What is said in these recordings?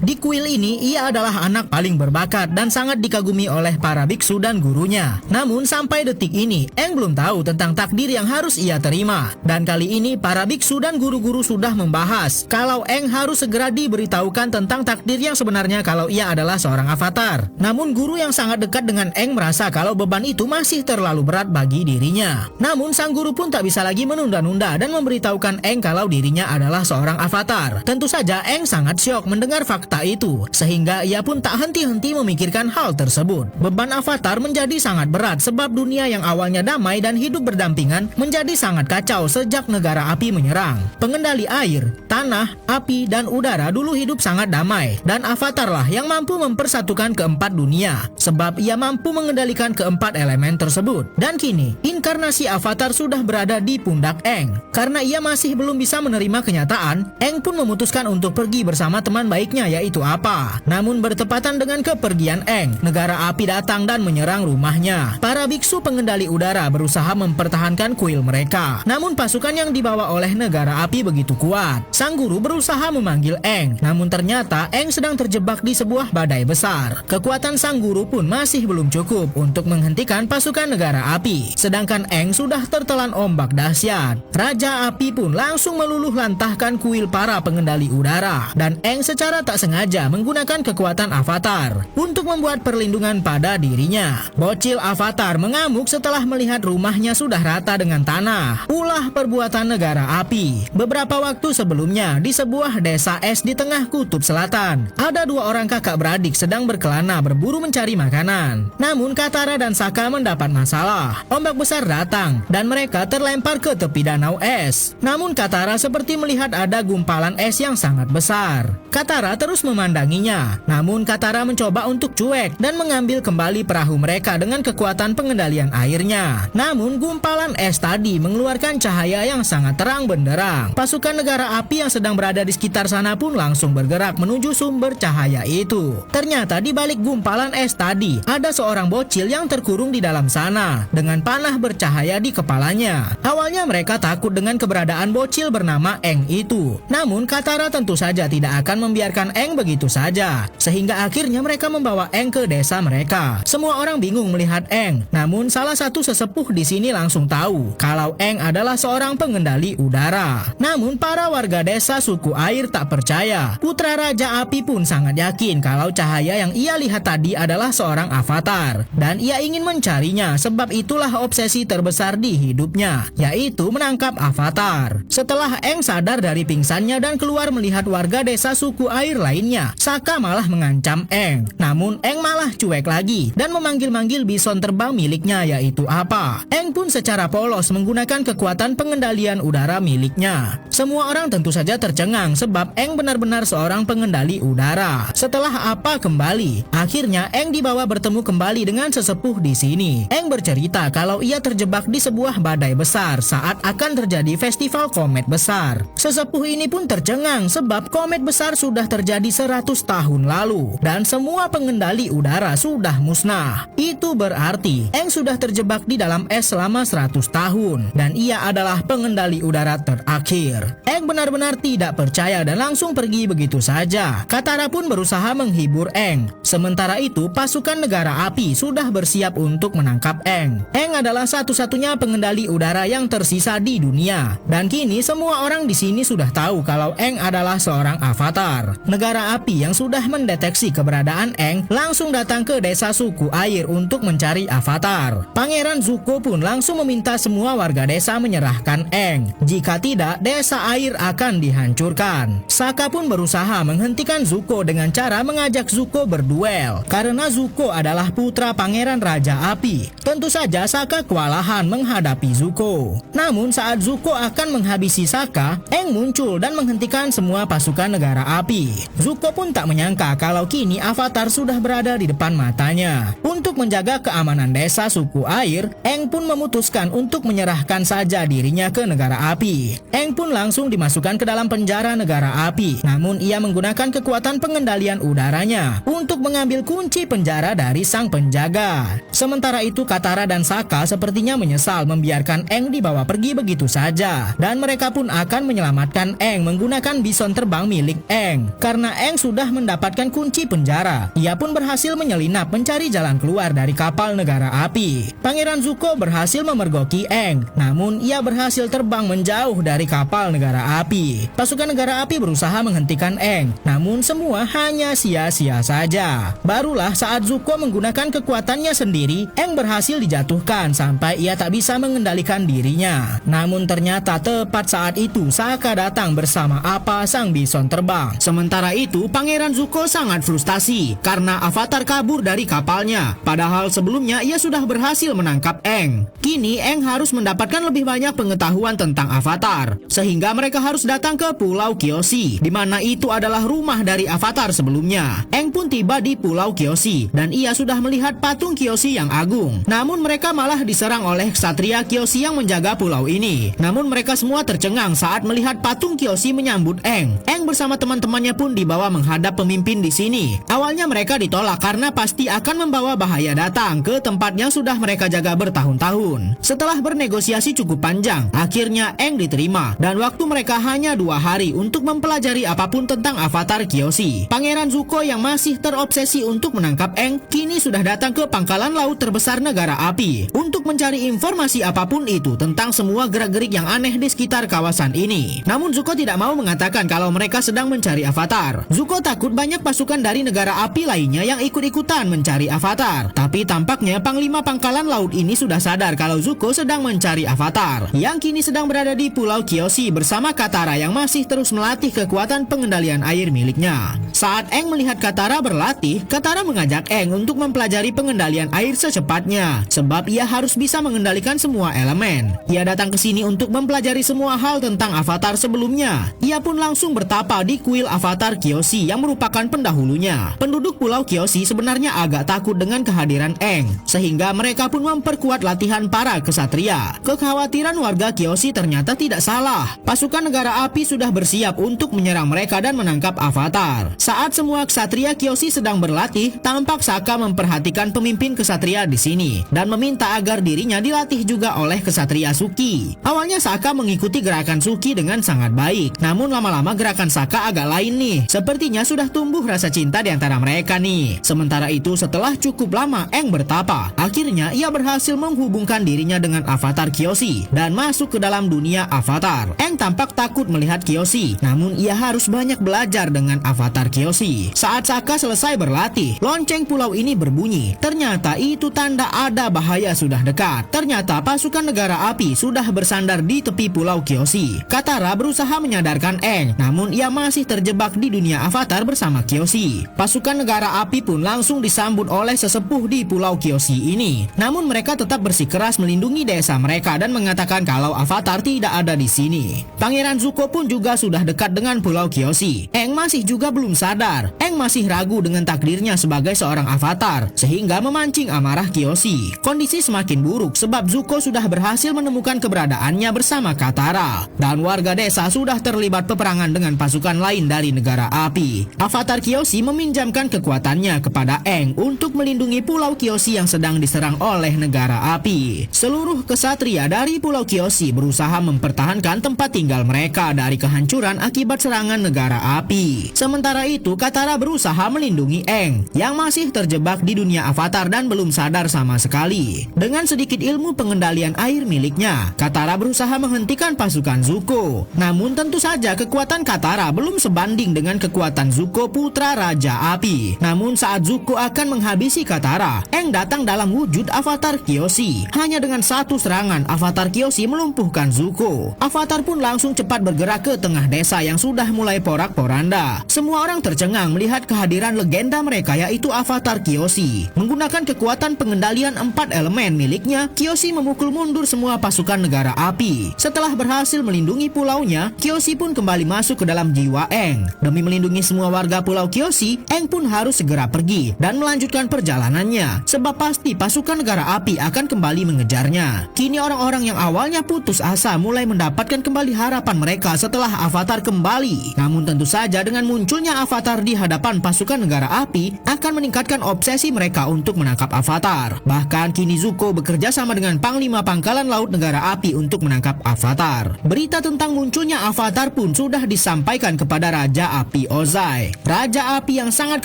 Di kuil ini, ia adalah anak paling berbakat dan sangat dikagumi oleh para biksu dan gurunya. Namun sampai detik ini, Eng belum tahu tentang takdir yang harus ia terima. Dan kali ini, para biksu dan guru-guru sudah membahas kalau Eng harus segera diberitahukan tentang takdir yang sebenarnya kalau ia adalah seorang avatar. Namun guru yang sangat dekat dengan Eng merasa kalau beban itu masih terlalu berat bagi dirinya. Namun sang guru pun tak bisa lagi menunda-nunda dan memberitahukan Eng kalau dirinya adalah seorang avatar. Tentu saja Eng sangat syok mendengar fakta itu, sehingga ia pun tak henti-henti memikirkan hal tersebut. Beban avatar menjadi sangat berat sebab dunia yang awalnya damai dan hidup berdampingan menjadi sangat kacau sejak negara api menyerang. Pengendali air, tanah, api, dan udara dulu hidup sangat damai, dan avatarlah yang mampu mempersatukan keempat dunia sebab ia mampu mengendalikan keempat elemen tersebut. Dan kini, inkarnasi avatar sudah berada di pundak Eng. Karena ia masih belum bisa menerima kenyataan, Eng pun memutuskan untuk pergi bersama teman baiknya yaitu Apa. Namun bertepatan dengan kepergian Eng, negara api datang dan menyerang rumahnya. Para biksu pengendali udara berusaha mempertahankan kuil mereka. Namun pasukan yang dibawa oleh negara api begitu kuat. Sang guru berusaha memanggil Eng, namun ternyata Eng sedang terjebak di sebuah badai besar. Kekuatan sang guru pun masih belum cukup untuk menghentikan pasukan negara api. Sedangkan Eng sudah tertelan ombak dahsyat. Raja api pun langsung meluluh lantahkan kuil para pengendali udara. Dan Eng secara tak sengaja menggunakan kekuatan avatar untuk membuat perlindungan pada dirinya. Bocil avatar mengamuk setelah melihat rumahnya sudah rata dengan tanah. Ulah perbuatan negara api. Beberapa waktu sebelumnya, di sebuah desa es di tengah kutub selatan, ada dua orang kakak beradik sedang berkelana berburu mencari makanan. Namun Katara dan Sokka mendapat masalah. Ombak besar datang dan mereka terlempar ke tepi danau es. Namun Katara seperti melihat ada gumpalan es yang sangat besar. Katara terus memandanginya. Namun Katara mencoba untuk cuek dan mengambil kembali perahu mereka dengan kekuatan pengendalian airnya. Namun gumpalan es tadi mengeluarkan cahaya yang sangat terang benderang. Pasukan negara api yang sedang berada di sekitar sana pun langsung bergerak menuju sumber cahaya itu. Ternyata di balik gumpalan es tadi ada seorang bocil yang terkurung di dalam sana dengan panah bercahaya di kepalanya. Awalnya mereka takut dengan keberadaan bocil bernama Eng itu. Namun Katara tentu saja tidak akan membiarkan Eng begitu saja, sehingga akhirnya mereka membawa Eng ke desa mereka. Semua orang bingung melihat Eng, namun salah satu sesepuh di sini langsung tahu kalau Eng adalah seorang pengendali udara. Namun para warga desa suku air tak percaya. Putra Raja Api pun sangat yakin kalau cahaya yang ia lihat tadi adalah seorang avatar, dan ia ingin mencarinya sebab itulah obsesi terbesar di hidupnya, yaitu menangkap avatar. Setelah Eng sadar dari pingsannya dan keluar melihat warga desa suku air lainnya, Sokka malah mengancam Eng. Namun Eng malah cuek lagi dan memanggil-manggil bison terbang miliknya yaitu Apa. Eng pun secara polos menggunakan kekuatan pengendalian udara miliknya. Semua orang tentu saja tercengang sebab Eng benar-benar seorang pengendali udara. Setelah Apa kembali, akhirnya Eng dibawa bertemu kembali dengan sesepuh di sini. Eng bercerita kalau ia terjebak di sebuah badai besar saat akan terjadi festival komet besar. Sesepuh ini pun tercengang sebab komet besar sudah terjadi 100 tahun lalu dan semua pengendali udara sudah musnah. Itu berarti Eng sudah terjebak di dalam es selama 100 tahun dan ia adalah pengendali udara terakhir. Eng benar-benar tidak percaya dan langsung pergi begitu saja. Katara pun berusaha menghibur Eng. Sementara itu pasukan negara api sudah bersiap untuk menangkap Eng. Eng adalah satu-satunya pengendali udara yang tersisa di dunia. Dan kini semua orang di sini sudah tahu kalau Eng adalah seorang avatar. Negara api yang sudah mendeteksi keberadaan Eng langsung datang ke desa suku air untuk mencari avatar. Pangeran Zuko pun langsung meminta semua warga desa menyerahkan Eng. Jika tidak, desa air akan dihancurkan. Sokka pun berusaha menghentikan Zuko dengan cara mengajak Zuko berduel. Karena Zuko adalah putra pangeran Raja Api, tentu saja Sokka kewalahan menghadapi Zuko. Namun saat Zuko akan menghabisi Sokka, Eng muncul dan menghentikan semua pasukan negara api. Zuko pun tak menyangka kalau kini avatar sudah berada di depan matanya. Untuk menjaga keamanan desa suku air, Eng pun memutuskan untuk menyerahkan saja dirinya ke negara api. Eng pun langsung dimasukkan ke dalam penjara negara api. Namun ia menggunakan kekuatan pengendalian udaranya untuk mengambil kunci penjara dari sang penjaga. Sementara itu Katara dan Sokka sepertinya menyesal membiarkan Eng dibawa pergi begitu saja. Dan mereka pun akan menyelamatkan Eng menggunakan bison terbang milik Eng. Karena Aang sudah mendapatkan kunci penjara. Ia pun berhasil menyelinap mencari jalan keluar dari kapal negara api. Pangeran Zuko berhasil memergoki Aang, namun ia berhasil terbang menjauh dari kapal negara api. Pasukan negara api berusaha menghentikan Aang, namun semua hanya sia-sia saja. Barulah saat Zuko menggunakan kekuatannya sendiri, Aang berhasil dijatuhkan sampai ia tak bisa mengendalikan dirinya. Namun ternyata tepat saat itu Sokka datang bersama Appa sang bison terbang. Sementara itu Pangeran Zuko sangat frustasi karena Avatar kabur dari kapalnya. Padahal sebelumnya ia sudah berhasil menangkap Aang. Kini Aang harus mendapatkan lebih banyak pengetahuan tentang Avatar, sehingga mereka harus datang ke Pulau Kyoshi, di mana itu adalah rumah dari Avatar sebelumnya. Aang pun tiba di Pulau Kyoshi dan ia sudah melihat patung Kyoshi yang agung. Namun mereka malah diserang oleh ksatria Kyoshi yang menjaga pulau ini. Namun mereka semua tercengang saat melihat patung Kyoshi menyambut Aang. Aang bersama teman-temannya pun dibawa menghadap pemimpin di sini. Awalnya mereka ditolak karena pasti akan membawa bahaya datang ke tempat yang sudah mereka jaga bertahun-tahun. Setelah bernegosiasi cukup panjang, akhirnya Aang diterima dan waktu mereka hanya 2 hari untuk mempelajari apapun tentang Avatar Kyoshi. Pangeran Zuko yang masih terobsesi untuk menangkap Aang kini sudah datang ke pangkalan laut terbesar negara api untuk mencari informasi apapun itu tentang semua gerak-gerik yang aneh di sekitar kawasan ini. Namun Zuko tidak mau mengatakan kalau mereka sedang mencari Avatar. Zuko takut banyak pasukan dari negara api lainnya yang ikut-ikutan mencari Avatar. Tapi tampaknya Panglima Pangkalan Laut ini sudah sadar kalau Zuko sedang mencari Avatar, yang kini sedang berada di Pulau Kyoshi bersama Katara yang masih terus melatih kekuatan pengendalian air miliknya. Saat Aang melihat Katara berlatih, Katara mengajak Aang untuk mempelajari pengendalian air secepatnya, sebab ia harus bisa mengendalikan semua elemen. Ia datang ke sini untuk mempelajari semua hal tentang Avatar sebelumnya. Ia pun langsung bertapa di kuil Avatar Kyoshi yang merupakan pendahulunya. Penduduk Pulau Kyoshi sebenarnya agak takut dengan kehadiran Aang, sehingga mereka pun memperkuat latihan para kesatria. Kekhawatiran warga Kyoshi ternyata tidak salah. Pasukan negara api sudah bersiap untuk menyerang mereka dan menangkap Avatar. Saat semua kesatria Kyoshi sedang berlatih, tampak Sokka memperhatikan pemimpin kesatria di sini dan meminta agar dirinya dilatih juga oleh kesatria Suki. Awalnya Sokka mengikuti gerakan Suki dengan sangat baik, namun lama-lama gerakan Sokka agak lain nih. Sepertinya sudah tumbuh rasa cinta di antara mereka nih. Sementara itu setelah cukup lama Aang bertapa, akhirnya ia berhasil menghubungkan dirinya dengan Avatar Kyoshi dan masuk ke dalam dunia Avatar. Aang tampak takut melihat Kyoshi, namun ia harus banyak belajar dengan Avatar Kyoshi. Saat Sokka selesai berlatih, lonceng pulau ini berbunyi. Ternyata itu tanda ada bahaya sudah dekat. Ternyata pasukan negara api sudah bersandar di tepi Pulau Kyoshi. Katara berusaha menyadarkan Aang, namun ia masih terjebak di dunia Avatar bersama Kyoshi. Pasukan negara api pun langsung disambut oleh sesepuh di Pulau Kyoshi ini. Namun mereka tetap bersikeras melindungi desa mereka dan mengatakan kalau Avatar tidak ada di sini. Pangeran Zuko pun juga sudah dekat dengan Pulau Kyoshi. Aang masih juga belum sadar. Aang masih ragu dengan takdirnya sebagai seorang Avatar, sehingga memancing amarah Kyoshi. Kondisi semakin buruk sebab Zuko sudah berhasil menemukan keberadaannya bersama Katara, dan warga desa sudah terlibat peperangan dengan pasukan lain dari negara api. Avatar Kyoshi meminjamkan kekuatannya kepada Aang untuk melindungi Pulau Kyoshi yang sedang diserang oleh negara api. Seluruh kesatria dari Pulau Kyoshi berusaha mempertahankan tempat tinggal mereka dari kehancuran akibat serangan negara api. Sementara itu Katara berusaha melindungi Aang yang masih terjebak di dunia Avatar dan belum sadar sama sekali. Dengan sedikit ilmu pengendalian air miliknya, Katara berusaha menghentikan pasukan Zuko. Namun tentu saja kekuatan Katara belum sebanding dengan kekuatan Zuko putra Raja Api. Namun saat Zuko akan menghabisi Katara, Aang datang dalam wujud Avatar Kyoshi. Hanya dengan satu serangan, Avatar Kyoshi melumpuhkan Zuko. Avatar pun langsung cepat bergerak ke tengah desa yang sudah mulai porak-poranda. Semua orang tercengang melihat kehadiran legenda mereka, yaitu Avatar Kyoshi. Menggunakan kekuatan pengendalian 4 elemen miliknya, Kyoshi memukul mundur semua pasukan negara api. Setelah berhasil melindungi pulaunya, Kyoshi pun kembali masuk ke dalam jiwa Aang. Demi melindungi semua warga Pulau Kyoshi, Aang pun harus segera pergi dan melanjutkan perjalanannya, sebab pasti pasukan negara api akan kembali mengejarnya. Kini orang-orang yang awalnya putus asa mulai mendapatkan kembali harapan mereka setelah Avatar kembali. Namun tentu saja dengan munculnya Avatar di hadapan pasukan negara api akan meningkatkan obsesi mereka untuk menangkap Avatar. Bahkan kini Zuko bekerja sama dengan Panglima Pangkalan Laut negara api untuk menangkap Avatar. Berita tentang munculnya Avatar pun sudah disampaikan kepada Raja Api Api Ozai. Raja Api yang sangat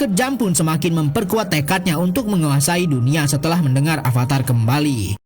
kejam pun semakin memperkuat tekadnya untuk menguasai dunia setelah mendengar Avatar kembali.